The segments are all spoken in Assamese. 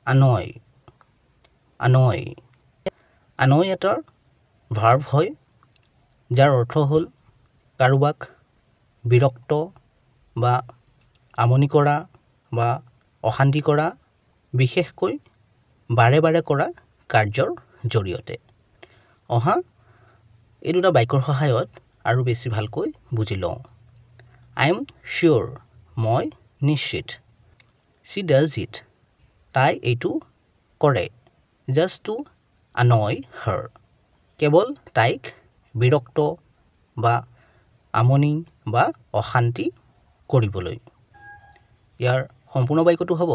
annoy annoy annoy এটাৰ ভাৰ্ব হয় যাৰ অৰ্থ হ'ল কাৰোবাক বিৰক্ত বা আমনি কৰা বা অশান্তি কৰা বিশেষকৈ বাৰে বাৰে কৰা কাৰ্যৰ জৰিয়তে অহা এই দুটা বাক্যৰ সহায়ত আৰু বেছি ভালকৈ বুজি লওঁ আই এম চিয়'ৰ মই নিশ্চিত she does it তাই এইটো কৰে just to annoy her কেৱল তাইক বিৰক্ত বা আমনি বা অশান্তি কৰিবলৈ ইয়াৰ সম্পূৰ্ণ বাক্যটো হ'ব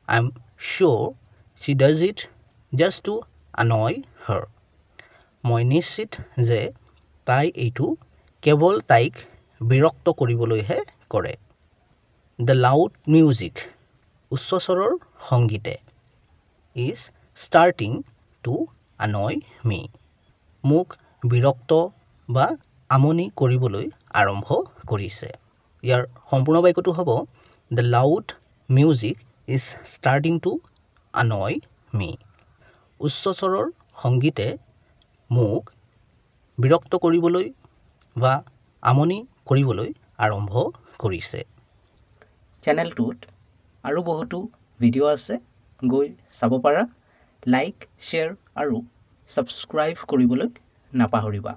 I am sure she does it just to annoy her মই নিশ্চিত যে তাই এইটো কেৱল তাইক বিৰক্ত কৰিবলৈহে কৰে দ্য লাউড মিউজিক উচ্চ স্বৰৰ সংগীতে is starting to annoy me মোক বিৰক্ত বা আমনি কৰিবলৈ আৰম্ভ কৰিছে ইয়াৰ সম্পূৰ্ণ বাক্যটো হ'ব the loud music is starting to annoy me উচ্চ স্বৰৰ সংগীতে মোক বিৰক্ত কৰিবলৈ বা আমনি কৰিবলৈ আৰম্ভ কৰিছে চেনেলটোত আৰু বহুতো ভিডিঅ' আছে গৈ চাব পাৰা লাইক শ্বেয়াৰ আৰু ছাবস্ক্ৰাইব কৰিবলৈ নাপাহৰিবা